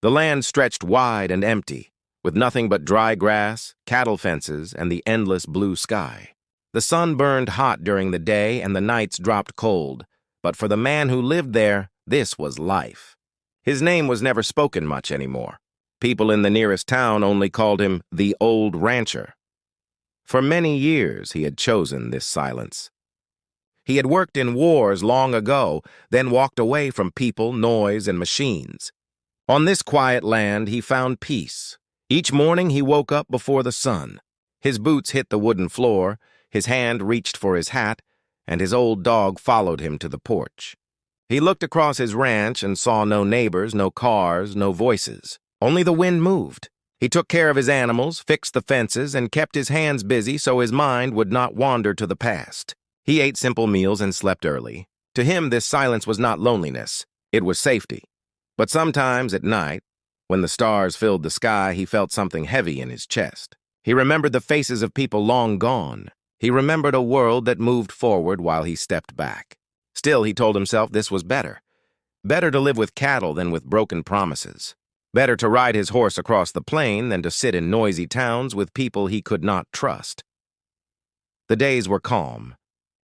The land stretched wide and empty, with nothing but dry grass, cattle fences, and the endless blue sky. The sun burned hot during the day and the nights dropped cold, but for the man who lived there, this was life. His name was never spoken much anymore. People in the nearest town only called him the Old Rancher. For many years he had chosen this silence. He had worked in wars long ago, then walked away from people, noise, and machines. On this quiet land he found peace. Each morning he woke up before the sun. His boots hit the wooden floor, his hand reached for his hat, and his old dog followed him to the porch. He looked across his ranch and saw no neighbors, no cars, no voices. Only the wind moved. He took care of his animals, fixed the fences, and kept his hands busy so his mind would not wander to the past. He ate simple meals and slept early. To him, this silence was not loneliness. It was safety. But sometimes at night, when the stars filled the sky, he felt something heavy in his chest. He remembered the faces of people long gone. He remembered a world that moved forward while he stepped back. Still, he told himself this was better. Better to live with cattle than with broken promises. Better to ride his horse across the plain than to sit in noisy towns with people he could not trust. The days were calm.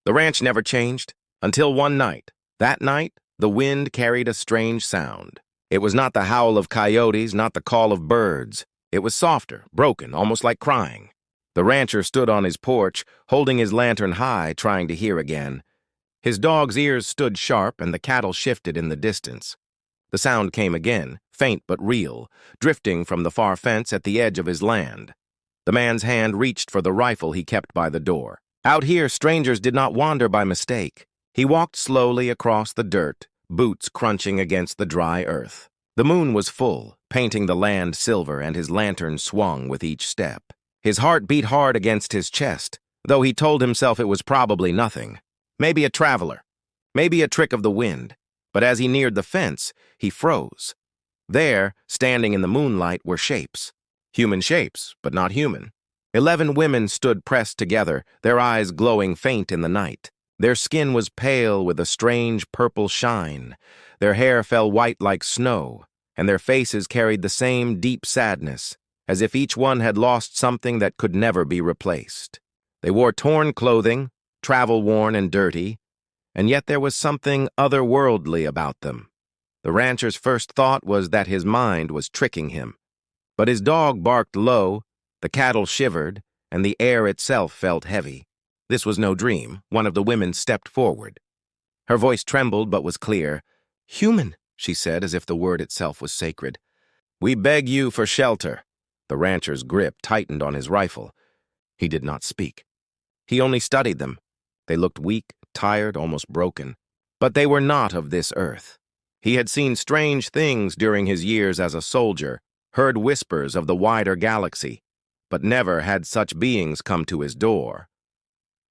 The ranch never changed, until one night. That night, the wind carried a strange sound. It was not the howl of coyotes, not the call of birds. It was softer, broken, almost like crying. The rancher stood on his porch, holding his lantern high, trying to hear again. His dog's ears stood sharp, and the cattle shifted in the distance. The sound came again, faint but real, drifting from the far fence at the edge of his land. The man's hand reached for the rifle he kept by the door. Out here, strangers did not wander by mistake. He walked slowly across the dirt, boots crunching against the dry earth. The moon was full, painting the land silver, and his lantern swung with each step. His heart beat hard against his chest, though he told himself it was probably nothing. Maybe a traveler. Maybe a trick of the wind. But as he neared the fence, he froze. There, standing in the moonlight, were shapes. Human shapes, but not human. 11 women stood pressed together, their eyes glowing faint in the night. Their skin was pale with a strange purple shine. Their hair fell white like snow, and their faces carried the same deep sadness, as if each one had lost something that could never be replaced. They wore torn clothing, travel-worn and dirty, and yet there was something otherworldly about them. The rancher's first thought was that his mind was tricking him. But his dog barked low, the cattle shivered, and the air itself felt heavy. This was no dream. One of the women stepped forward. Her voice trembled but was clear. "Human," she said, as if the word itself was sacred. "We beg you for shelter." The rancher's grip tightened on his rifle. He did not speak. He only studied them. They looked weak, tired, almost broken. But they were not of this earth. He had seen strange things during his years as a soldier, heard whispers of the wider galaxy, but never had such beings come to his door.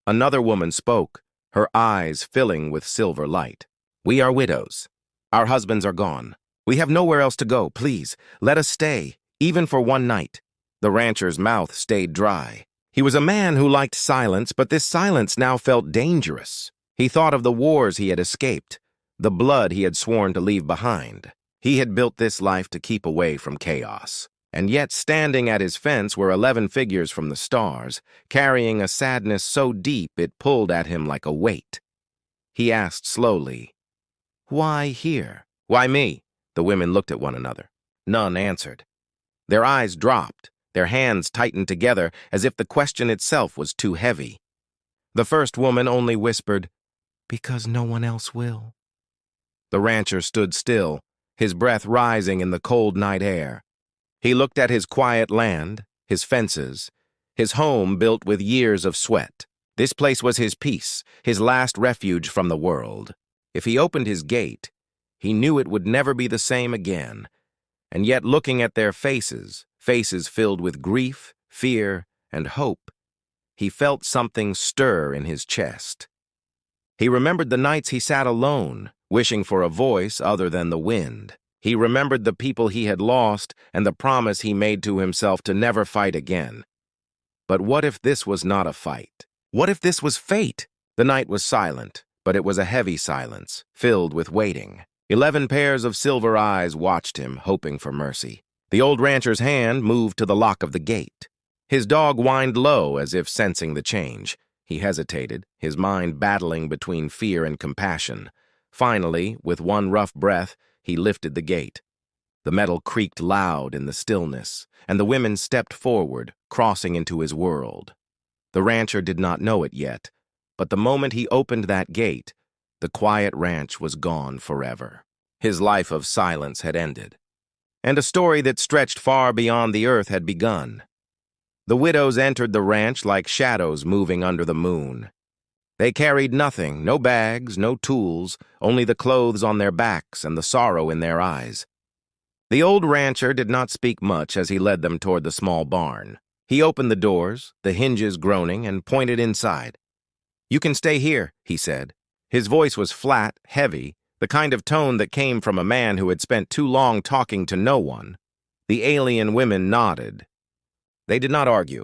Another woman spoke, her eyes filling with silver light. "We are widows. Our husbands are gone. We have nowhere else to go. Please, let us stay, even for one night." The rancher's mouth stayed dry. He was a man who liked silence, but this silence now felt dangerous. He thought of the wars he had escaped, the blood he had sworn to leave behind. He had built this life to keep away from chaos. And yet standing at his fence were 11 figures from the stars, carrying a sadness so deep it pulled at him like a weight. He asked slowly, "Why here?" "Why me?" The women looked at one another. None answered. Their eyes dropped, their hands tightened together as if the question itself was too heavy. The first woman only whispered, "Because no one else will." The rancher stood still, his breath rising in the cold night air. He looked at his quiet land, his fences, his home built with years of sweat. This place was his peace, his last refuge from the world. If he opened his gate, he knew it would never be the same again. And yet looking at their faces, faces filled with grief, fear, and hope, he felt something stir in his chest. He remembered the nights he sat alone, wishing for a voice other than the wind. He remembered the people he had lost and the promise he made to himself to never fight again. But what if this was not a fight? What if this was fate? The night was silent, but it was a heavy silence, filled with waiting. 11 pairs of silver eyes watched him, hoping for mercy. The old rancher's hand moved to the lock of the gate. His dog whined low as if sensing the change. He hesitated, his mind battling between fear and compassion. Finally, with one rough breath, he lifted the gate. The metal creaked loud in the stillness, and the women stepped forward, crossing into his world. The rancher did not know it yet, but the moment he opened that gate, the quiet ranch was gone forever. His life of silence had ended, and a story that stretched far beyond the earth had begun. The widows entered the ranch like shadows moving under the moon. They carried nothing, no bags, no tools, only the clothes on their backs and the sorrow in their eyes. The old rancher did not speak much as he led them toward the small barn. He opened the doors, the hinges groaning, and pointed inside. "You can stay here," he said. His voice was flat, heavy, the kind of tone that came from a man who had spent too long talking to no one. The alien women nodded. They did not argue.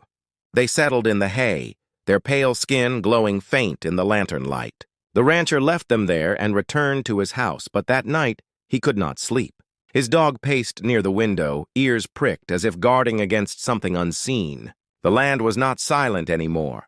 They settled in the hay, their pale skin glowing faint in the lantern light. The rancher left them there and returned to his house, but that night he could not sleep. His dog paced near the window, ears pricked as if guarding against something unseen. The land was not silent anymore.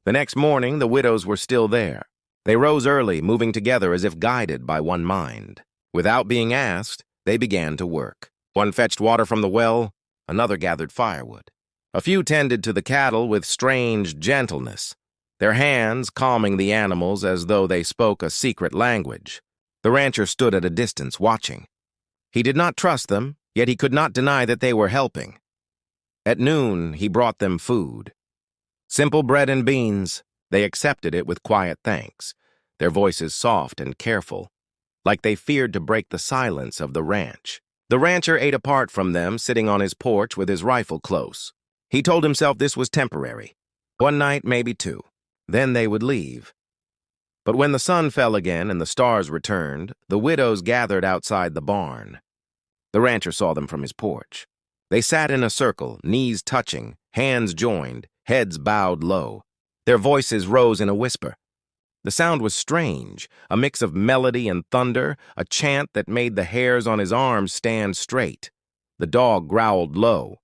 The next morning, the widows were still there. They rose early, moving together as if guided by one mind. Without being asked, they began to work. One fetched water from the well, another gathered firewood. A few tended to the cattle with strange gentleness, their hands calming the animals as though they spoke a secret language. The rancher stood at a distance, watching. He did not trust them, yet he could not deny that they were helping. At noon, he brought them food. Simple bread and beans. They accepted it with quiet thanks, their voices soft and careful, like they feared to break the silence of the ranch. The rancher ate apart from them, sitting on his porch with his rifle close. He told himself this was temporary. One night, maybe two. Then they would leave. But when the sun fell again and the stars returned, the widows gathered outside the barn. The rancher saw them from his porch. They sat in a circle, knees touching, hands joined, heads bowed low. Their voices rose in a whisper. The sound was strange, a mix of melody and thunder, a chant that made the hairs on his arms stand straight. The dog growled low.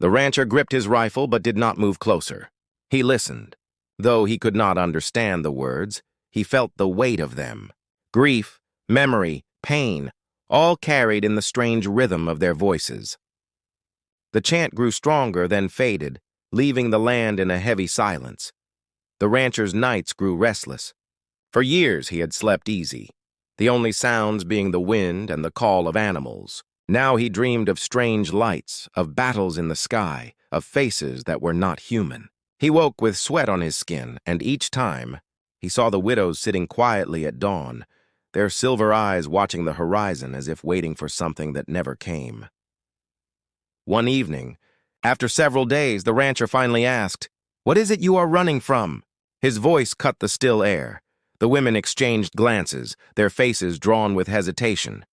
The rancher gripped his rifle but did not move closer. He listened. Though he could not understand the words, he felt the weight of them. Grief, memory, pain, all carried in the strange rhythm of their voices. The chant grew stronger, then faded, leaving the land in a heavy silence. The rancher's nights grew restless. For years he had slept easy, the only sounds being the wind and the call of animals. Now he dreamed of strange lights, of battles in the sky, of faces that were not human. He woke with sweat on his skin, and each time, he saw the widows sitting quietly at dawn, their silver eyes watching the horizon as if waiting for something that never came. One evening, after several days, the rancher finally asked, "What is it you are running from?" His voice cut the still air. The women exchanged glances, their faces drawn with hesitation.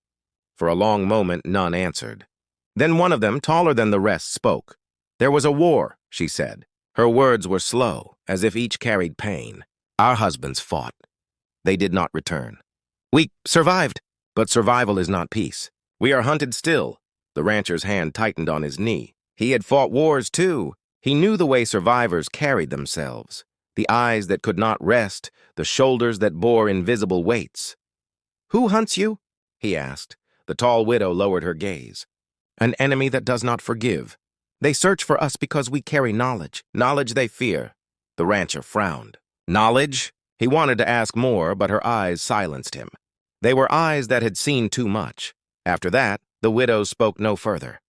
For a long moment, none answered. Then one of them, taller than the rest, spoke. "There was a war," she said. Her words were slow, as if each carried pain. "Our husbands fought. They did not return. We survived, but survival is not peace. We are hunted still." The rancher's hand tightened on his knee. He had fought wars too. He knew the way survivors carried themselves. The eyes that could not rest, the shoulders that bore invisible weights. "Who hunts you?" he asked. The tall widow lowered her gaze. "An enemy that does not forgive. They search for us because we carry knowledge. Knowledge they fear." The rancher frowned. Knowledge? He wanted to ask more, but her eyes silenced him. They were eyes that had seen too much. After that, the widow spoke no further.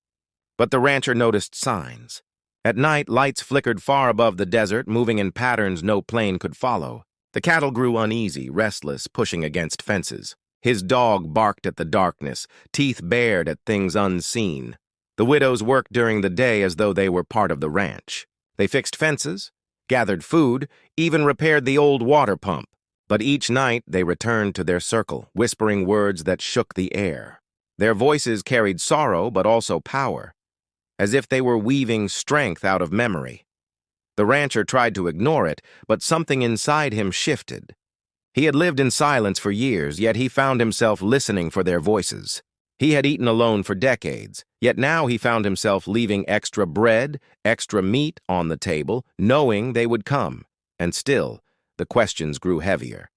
But the rancher noticed signs. At night, lights flickered far above the desert, moving in patterns no plane could follow. The cattle grew uneasy, restless, pushing against fences. His dog barked at the darkness, teeth bared at things unseen. The widows worked during the day as though they were part of the ranch. They fixed fences, gathered food, even repaired the old water pump. But each night they returned to their circle, whispering words that shook the air. Their voices carried sorrow but also power, as if they were weaving strength out of memory. The rancher tried to ignore it, but something inside him shifted. He had lived in silence for years, yet he found himself listening for their voices. He had eaten alone for decades, yet now he found himself leaving extra bread, extra meat on the table, knowing they would come. And still, the questions grew heavier.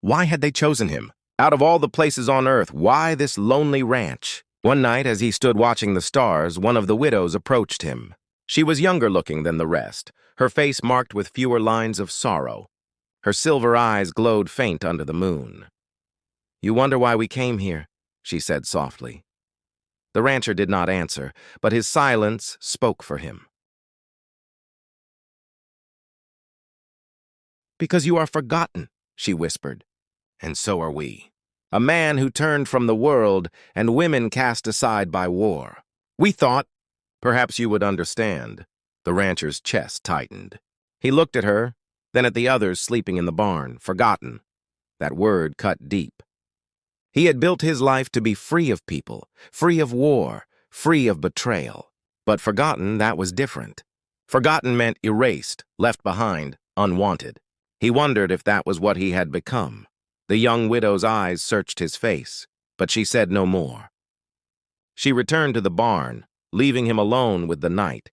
Why had they chosen him? Out of all the places on Earth, why this lonely ranch? One night, as he stood watching the stars, one of the widows approached him. She was younger looking than the rest, her face marked with fewer lines of sorrow. Her silver eyes glowed faint under the moon. "You wonder why we came here," she said softly. The rancher did not answer, but his silence spoke for him. "Because you are forgotten," she whispered. "And so are we. A man who turned from the world and women cast aside by war. We thought perhaps you would understand." The rancher's chest tightened. He looked at her, then at the others sleeping in the barn, forgotten. That word cut deep. He had built his life to be free of people, free of war, free of betrayal. But forgotten, that was different. Forgotten meant erased, left behind, unwanted. He wondered if that was what he had become. The young widow's eyes searched his face, but she said no more. She returned to the barn, leaving him alone with the night.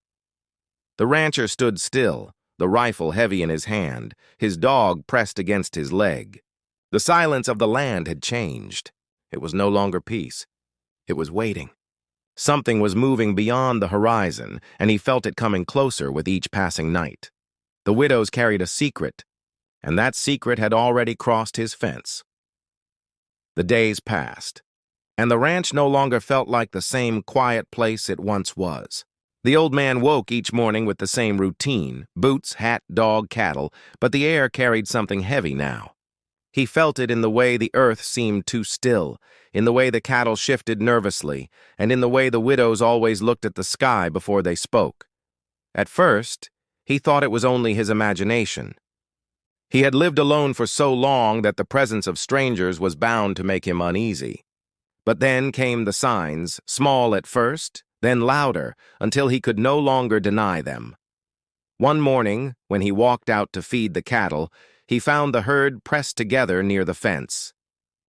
The rancher stood still, the rifle heavy in his hand, his dog pressed against his leg. The silence of the land had changed. It was no longer peace. It was waiting. Something was moving beyond the horizon, and he felt it coming closer with each passing night. The widows carried a secret, and that secret had already crossed his fence. The days passed, and the ranch no longer felt like the same quiet place it once was. The old man woke each morning with the same routine, boots, hat, dog, cattle, but the air carried something heavy now. He felt it in the way the earth seemed too still, in the way the cattle shifted nervously, and in the way the widows always looked at the sky before they spoke. At first, he thought it was only his imagination. He had lived alone for so long that the presence of strangers was bound to make him uneasy. But then came the signs, small at first, then louder, until he could no longer deny them. One morning, when he walked out to feed the cattle, he found the herd pressed together near the fence.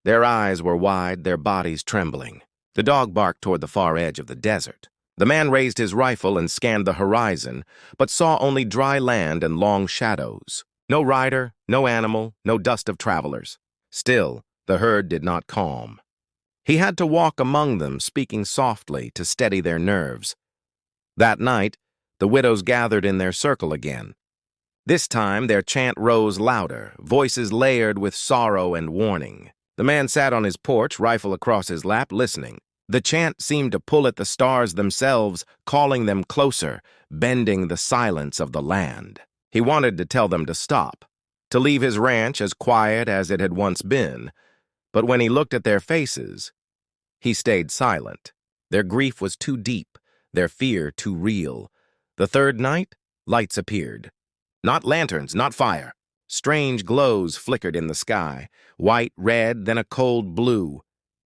Their eyes were wide, their bodies trembling. The dog barked toward the far edge of the desert. The man raised his rifle and scanned the horizon, but saw only dry land and long shadows. No rider, no animal, no dust of travelers. Still, the herd did not calm. He had to walk among them, speaking softly to steady their nerves. That night, the widows gathered in their circle again. This time, their chant rose louder, voices layered with sorrow and warning. The man sat on his porch, rifle across his lap, listening. The chant seemed to pull at the stars themselves, calling them closer, bending the silence of the land. He wanted to tell them to stop, to leave his ranch as quiet as it had once been. But when he looked at their faces, he stayed silent. Their grief was too deep, their fear too real. The third night, lights appeared. Not lanterns, not fire. Strange glows flickered in the sky, white, red, then a cold blue.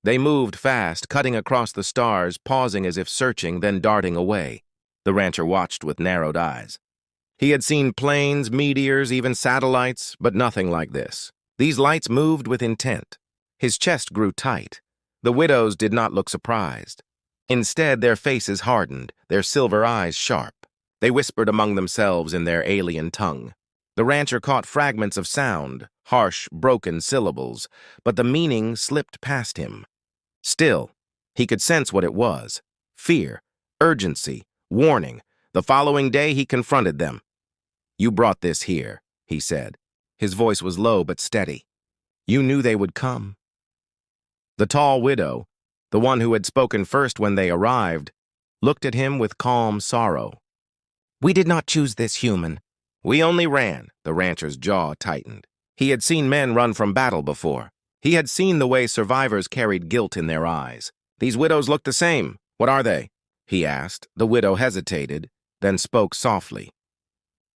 They moved fast, cutting across the stars, pausing as if searching, then darting away. The rancher watched with narrowed eyes. He had seen planes, meteors, even satellites, but nothing like this. These lights moved with intent. His chest grew tight. The widows did not look surprised. Instead, their faces hardened, their silver eyes sharp. They whispered among themselves in their alien tongue. The rancher caught fragments of sound, harsh, broken syllables, but the meaning slipped past him. Still, he could sense what it was. Fear, urgency, warning. The following day, he confronted them. "You brought this here," he said. His voice was low but steady. "You knew they would come." The tall widow, the one who had spoken first when they arrived, looked at him with calm sorrow. "We did not choose this human. We only ran." The rancher's jaw tightened. He had seen men run from battle before. He had seen the way survivors carried guilt in their eyes. "These widows look the same. What are they?" he asked. The widow hesitated, then spoke softly.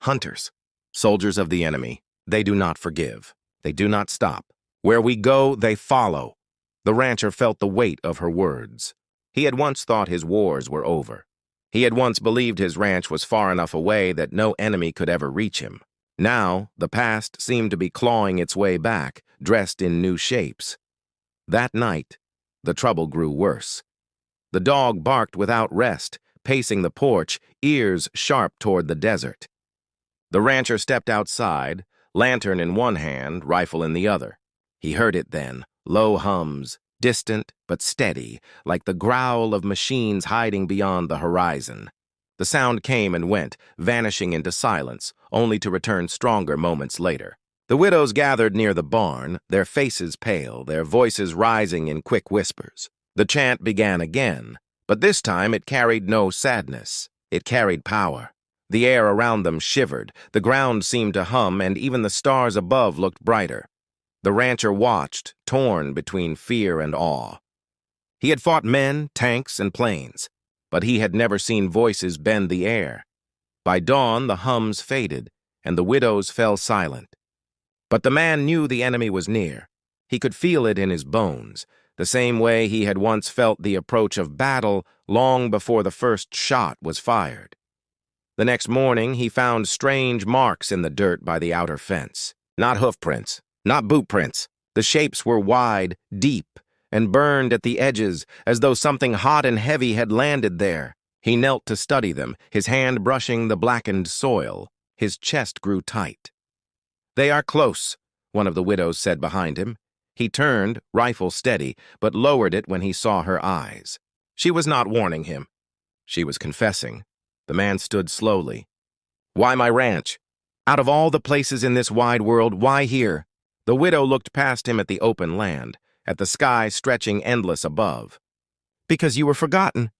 "Hunters, soldiers of the enemy. They do not forgive. They do not stop. Where we go, they follow." The rancher felt the weight of her words. He had once thought his wars were over. He had once believed his ranch was far enough away that no enemy could ever reach him. Now, the past seemed to be clawing its way back, dressed in new shapes. That night, the trouble grew worse. The dog barked without rest, pacing the porch, ears sharp toward the desert. The rancher stepped outside, lantern in one hand, rifle in the other. He heard it then, low hums, distant but steady, like the growl of machines hiding beyond the horizon. The sound came and went, vanishing into silence, only to return stronger moments later. The widows gathered near the barn, their faces pale, their voices rising in quick whispers. The chant began again, but this time it carried no sadness. It carried power. The air around them shivered, the ground seemed to hum, and even the stars above looked brighter. The rancher watched, torn between fear and awe. He had fought men, tanks, and planes, but he had never seen voices bend the air. By dawn, the hums faded, and the widows fell silent. But the man knew the enemy was near. He could feel it in his bones, the same way he had once felt the approach of battle long before the first shot was fired. The next morning, he found strange marks in the dirt by the outer fence. Not hoof prints, not boot prints. The shapes were wide, deep, and burned at the edges as though something hot and heavy had landed there. He knelt to study them, his hand brushing the blackened soil. His chest grew tight. "They are close," one of the widows said behind him. He turned, rifle steady, but lowered it when he saw her eyes. She was not warning him. She was confessing. The man stood slowly. "Why my ranch? Out of all the places in this wide world, why here?" The widow looked past him at the open land, at the sky stretching endless above. "Because you were forgotten.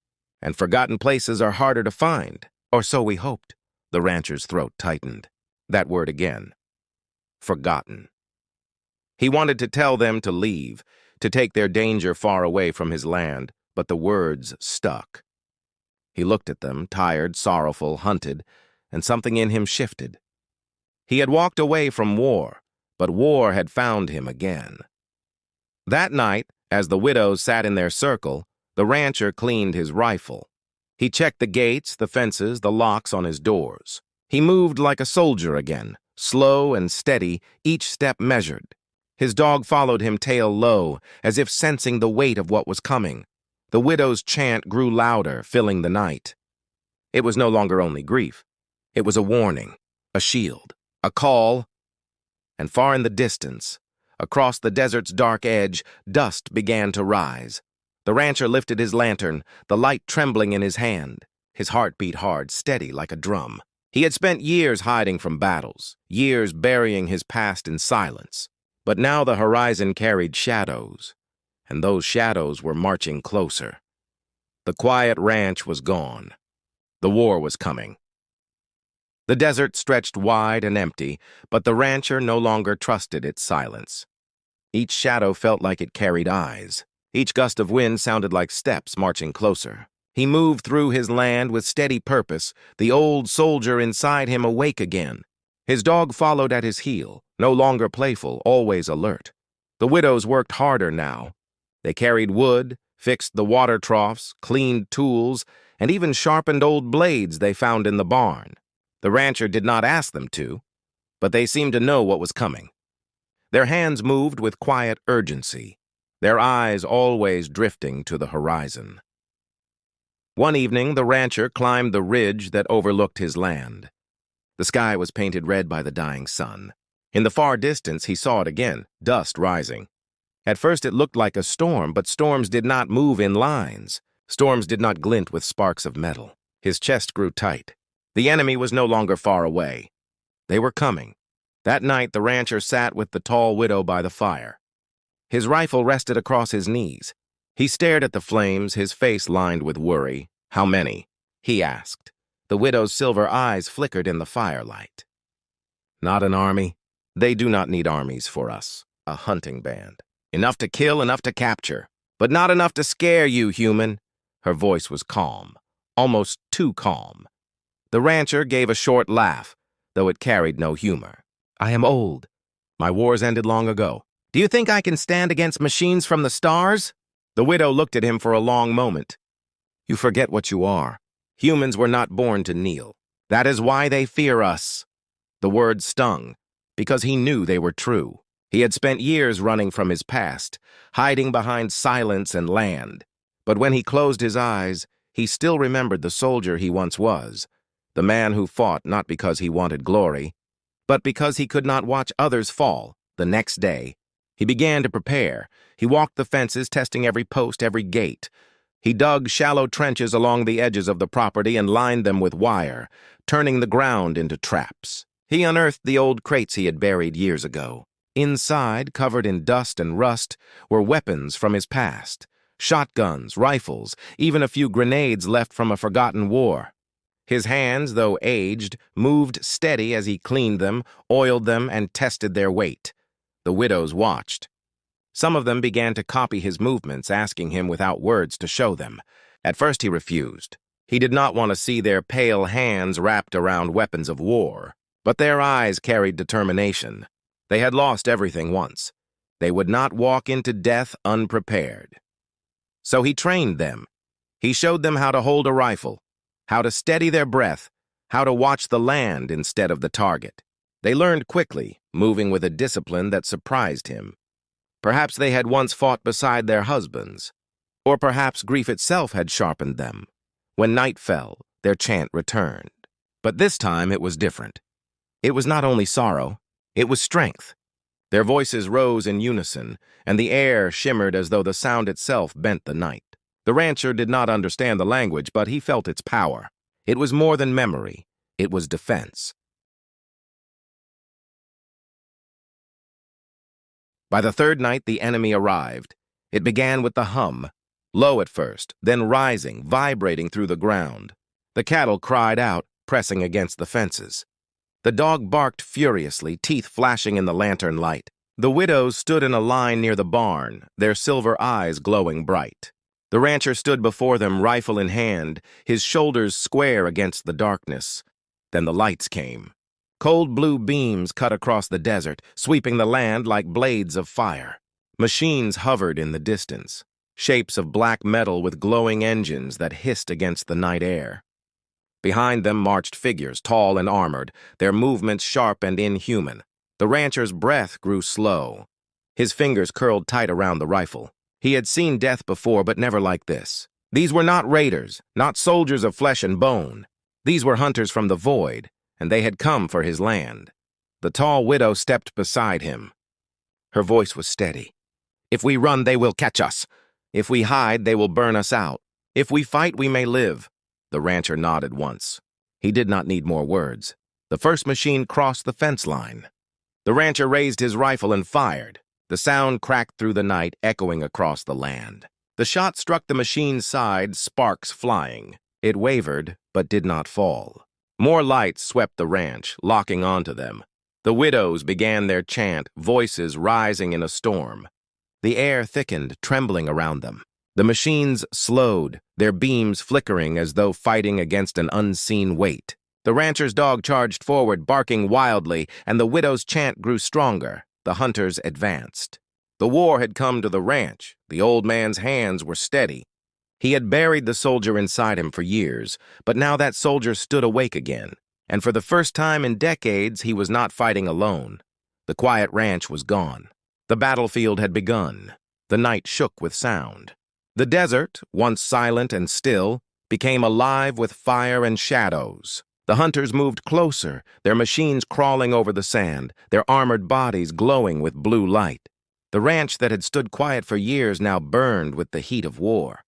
And forgotten places are harder to find, or so we hoped." The rancher's throat tightened. That word again. Forgotten. He wanted to tell them to leave, to take their danger far away from his land, but the words stuck. He looked at them, tired, sorrowful, hunted, and something in him shifted. He had walked away from war, but war had found him again. That night, as the widows sat in their circle, the rancher cleaned his rifle. He checked the gates, the fences, the locks on his doors. He moved like a soldier again, slow and steady, each step measured. His dog followed him tail low, as if sensing the weight of what was coming. The widow's chant grew louder, filling the night. It was no longer only grief. It was a warning, a shield, a call. And far in the distance, across the desert's dark edge, dust began to rise. The rancher lifted his lantern, the light trembling in his hand. His heart beat hard, steady like a drum. He had spent years hiding from battles, years burying his past in silence. But now the horizon carried shadows, and those shadows were marching closer. The quiet ranch was gone. The war was coming. The desert stretched wide and empty, but the rancher no longer trusted its silence. Each shadow felt like it carried eyes. Each gust of wind sounded like steps marching closer. He moved through his land with steady purpose, the old soldier inside him awake again. His dog followed at his heel, no longer playful, always alert. The widows worked harder now. They carried wood, fixed the water troughs, cleaned tools, and even sharpened old blades they found in the barn. The rancher did not ask them to, but they seemed to know what was coming. Their hands moved with quiet urgency, their eyes always drifting to the horizon. One evening, the rancher climbed the ridge that overlooked his land. The sky was painted red by the dying sun. In the far distance, he saw it again, dust rising. At first it looked like a storm, but storms did not move in lines. Storms did not glint with sparks of metal. His chest grew tight. The enemy was no longer far away. They were coming. That night, the rancher sat with the tall widow by the fire. His rifle rested across his knees. He stared at the flames, his face lined with worry. "How many?" he asked. The widow's silver eyes flickered in the firelight. "Not an army. They do not need armies for us. A hunting band. Enough to kill, enough to capture. But not enough to scare you, human." Her voice was calm, almost too calm. The rancher gave a short laugh, though it carried no humor. "I am old. My wars ended long ago. Do you think I can stand against machines from the stars?" The widow looked at him for a long moment. "You forget what you are. Humans were not born to kneel. That is why they fear us." The words stung, because he knew they were true. He had spent years running from his past, hiding behind silence and land. But when he closed his eyes, he still remembered the soldier he once was, the man who fought not because he wanted glory, but because he could not watch others fall. The next day, he began to prepare. He walked the fences, testing every post, every gate. He dug shallow trenches along the edges of the property and lined them with wire, turning the ground into traps. He unearthed the old crates he had buried years ago. Inside, covered in dust and rust, were weapons from his past. Shotguns, rifles, even a few grenades left from a forgotten war. His hands, though aged, moved steady as he cleaned them, oiled them, and tested their weight. The widows watched. Some of them began to copy his movements, asking him without words to show them. At first he refused. He did not want to see their pale hands wrapped around weapons of war. But their eyes carried determination. They had lost everything once. They would not walk into death unprepared. So he trained them. He showed them how to hold a rifle, how to steady their breath, how to watch the land instead of the target. They learned quickly, moving with a discipline that surprised him. Perhaps they had once fought beside their husbands, or perhaps grief itself had sharpened them. When night fell, their chant returned. But this time it was different. It was not only sorrow, it was strength. Their voices rose in unison, and the air shimmered as though the sound itself bent the night. The rancher did not understand the language, but he felt its power. It was more than memory. It was defense. By the third night, the enemy arrived. It began with the hum, low at first, then rising, vibrating through the ground. The cattle cried out, pressing against the fences. The dog barked furiously, teeth flashing in the lantern light. The widows stood in a line near the barn, their silver eyes glowing bright. The rancher stood before them, rifle in hand, his shoulders square against the darkness. Then the lights came. Cold blue beams cut across the desert, sweeping the land like blades of fire. Machines hovered in the distance, shapes of black metal with glowing engines that hissed against the night air. Behind them marched figures, tall and armored, their movements sharp and inhuman. The rancher's breath grew slow. His fingers curled tight around the rifle. He had seen death before, but never like this. These were not raiders, not soldiers of flesh and bone. These were hunters from the void, and they had come for his land. The tall widow stepped beside him. Her voice was steady. "If we run, they will catch us. If we hide, they will burn us out. If we fight, we may live." The rancher nodded once. He did not need more words. The first machine crossed the fence line. The rancher raised his rifle and fired. The sound cracked through the night, echoing across the land. The shot struck the machine's side, sparks flying. It wavered, but did not fall. More lights swept the ranch, locking onto them. The widows began their chant, voices rising in a storm. The air thickened, trembling around them. The machines slowed, their beams flickering as though fighting against an unseen weight. The rancher's dog charged forward, barking wildly, and the widow's chant grew stronger. The hunters advanced. The war had come to the ranch. The old man's hands were steady. He had buried the soldier inside him for years, but now that soldier stood awake again. And for the first time in decades, he was not fighting alone. The quiet ranch was gone. The battlefield had begun. The night shook with sound. The desert, once silent and still, became alive with fire and shadows. The hunters moved closer, their machines crawling over the sand, their armored bodies glowing with blue light. The ranch that had stood quiet for years now burned with the heat of war.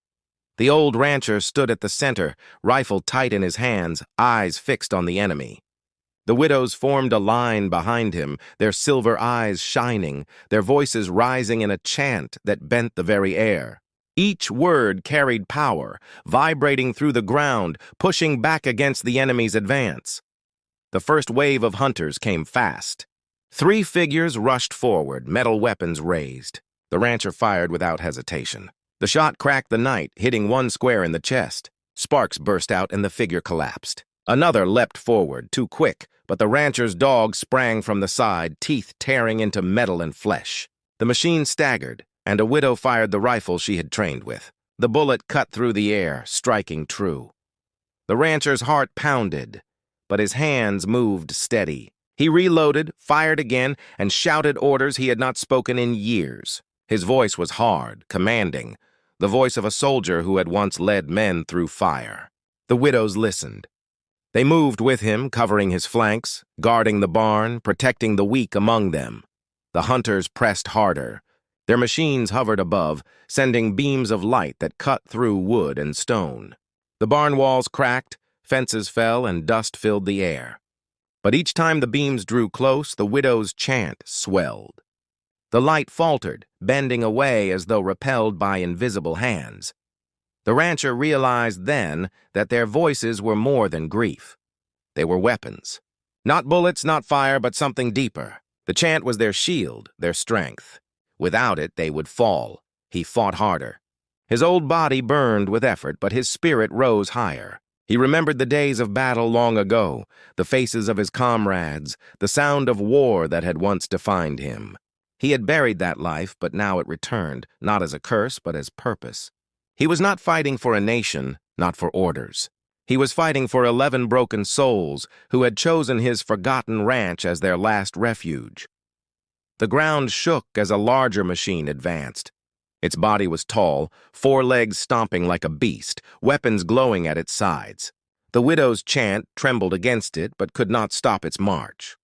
The old rancher stood at the center, rifle tight in his hands, eyes fixed on the enemy. The widows formed a line behind him, their silver eyes shining, their voices rising in a chant that bent the very air. Each word carried power, vibrating through the ground, pushing back against the enemy's advance. The first wave of hunters came fast. 3 figures rushed forward, metal weapons raised. The rancher fired without hesitation. The shot cracked the night, hitting one square in the chest. Sparks burst out and the figure collapsed. Another leapt forward, too quick, but the rancher's dog sprang from the side, teeth tearing into metal and flesh. The machine staggered, and a widow fired the rifle she had trained with. The bullet cut through the air, striking true. The rancher's heart pounded, but his hands moved steady. He reloaded, fired again, and shouted orders he had not spoken in years. His voice was hard, commanding, the voice of a soldier who had once led men through fire. The widows listened. They moved with him, covering his flanks, guarding the barn, protecting the weak among them. The hunters pressed harder. Their machines hovered above, sending beams of light that cut through wood and stone. The barn walls cracked, fences fell, and dust filled the air. But each time the beams drew close, the widow's chant swelled. The light faltered, bending away as though repelled by invisible hands. The rancher realized then that their voices were more than grief. They were weapons. Not bullets, not fire, but something deeper. The chant was their shield, their strength. Without it, they would fall. He fought harder. His old body burned with effort, but his spirit rose higher. He remembered the days of battle long ago, the faces of his comrades, the sound of war that had once defined him. He had buried that life, but now it returned, not as a curse, but as purpose. He was not fighting for a nation, not for orders. He was fighting for 11 broken souls who had chosen his forgotten ranch as their last refuge. The ground shook as a larger machine advanced. Its body was tall, 4 legs stomping like a beast, weapons glowing at its sides. The widow's chant trembled against it, but could not stop its march.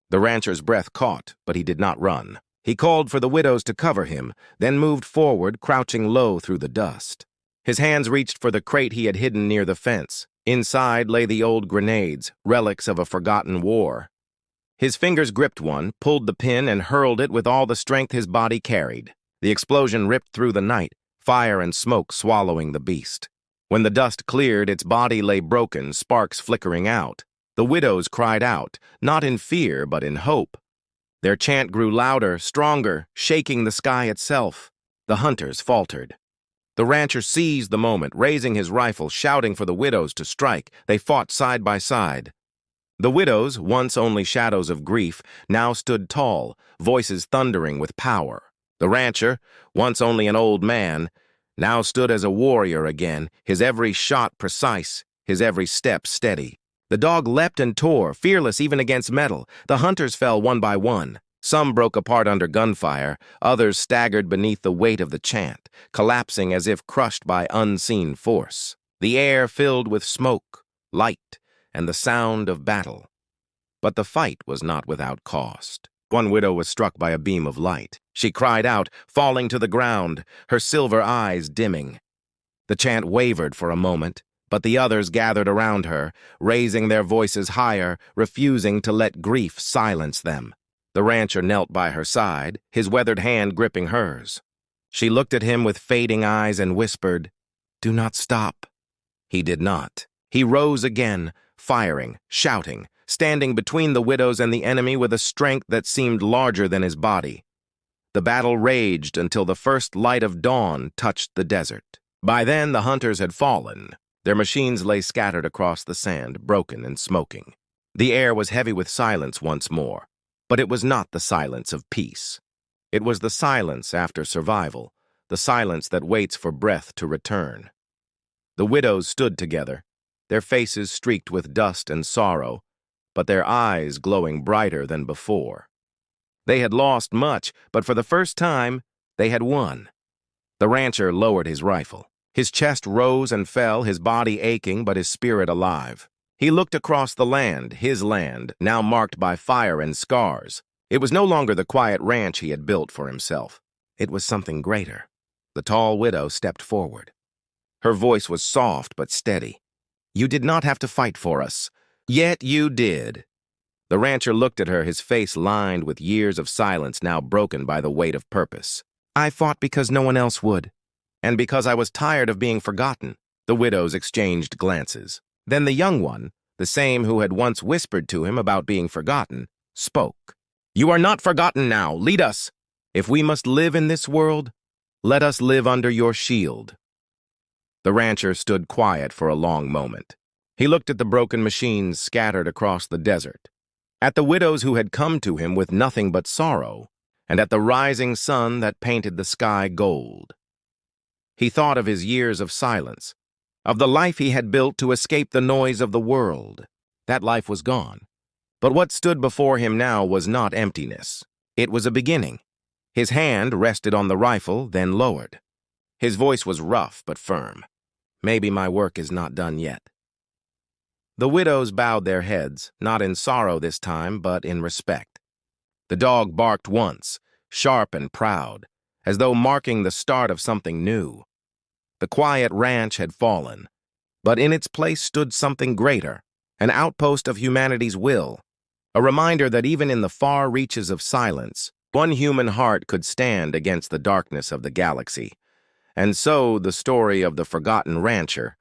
The rancher's breath caught, but he did not run. He called for the widows to cover him, then moved forward, crouching low through the dust. His hands reached for the crate he had hidden near the fence. Inside lay the old grenades, relics of a forgotten war. His fingers gripped one, pulled the pin, and hurled it with all the strength his body carried. The explosion ripped through the night, fire and smoke swallowing the beast. When the dust cleared, its body lay broken, sparks flickering out. The widows cried out, not in fear, but in hope. Their chant grew louder, stronger, shaking the sky itself. The hunters faltered. The rancher seized the moment, raising his rifle, shouting for the widows to strike. They fought side by side. The widows, once only shadows of grief, now stood tall, voices thundering with power. The rancher, once only an old man, now stood as a warrior again, his every shot precise, his every step steady. The dog leapt and tore, fearless even against metal. The hunters fell one by one. Some broke apart under gunfire, others staggered beneath the weight of the chant, collapsing as if crushed by unseen force. The air filled with smoke, light, and the sound of battle. But the fight was not without cost. One widow was struck by a beam of light. She cried out, falling to the ground, her silver eyes dimming. The chant wavered for a moment, but the others gathered around her, raising their voices higher, refusing to let grief silence them. The rancher knelt by her side, his weathered hand gripping hers. She looked at him with fading eyes and whispered, "Do not stop." He did not. He rose again, firing, shouting, standing between the widows and the enemy with a strength that seemed larger than his body. The battle raged until the first light of dawn touched the desert. By then, the hunters had fallen. Their machines lay scattered across the sand, broken and smoking. The air was heavy with silence once more, but it was not the silence of peace. It was the silence after survival, the silence that waits for breath to return. The widows stood together, their faces streaked with dust and sorrow, but their eyes glowing brighter than before. They had lost much, but for the first time, they had won. The rancher lowered his rifle. His chest rose and fell, his body aching, but his spirit alive. He looked across the land, his land, now marked by fire and scars. It was no longer the quiet ranch he had built for himself. It was something greater. The tall widow stepped forward. Her voice was soft but steady. "You did not have to fight for us. Yet you did." The rancher looked at her, his face lined with years of silence now broken by the weight of purpose. "I fought because no one else would. And because I was tired of being forgotten." The widows exchanged glances. Then the young one, the same who had once whispered to him about being forgotten, spoke. "You are not forgotten now. Lead us. If we must live in this world, let us live under your shield." The rancher stood quiet for a long moment. He looked at the broken machines scattered across the desert, at the widows who had come to him with nothing but sorrow, and at the rising sun that painted the sky gold. He thought of his years of silence, of the life he had built to escape the noise of the world. That life was gone. But what stood before him now was not emptiness. It was a beginning. His hand rested on the rifle, then lowered. His voice was rough but firm. "Maybe my work is not done yet." The widows bowed their heads, not in sorrow this time, but in respect. The dog barked once, sharp and proud, as though marking the start of something new. The quiet ranch had fallen, but in its place stood something greater, an outpost of humanity's will, a reminder that even in the far reaches of silence, one human heart could stand against the darkness of the galaxy. And so the story of the forgotten rancher,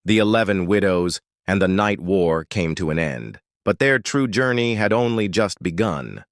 the 11 widows, and the night war came to an end. But their true journey had only just begun.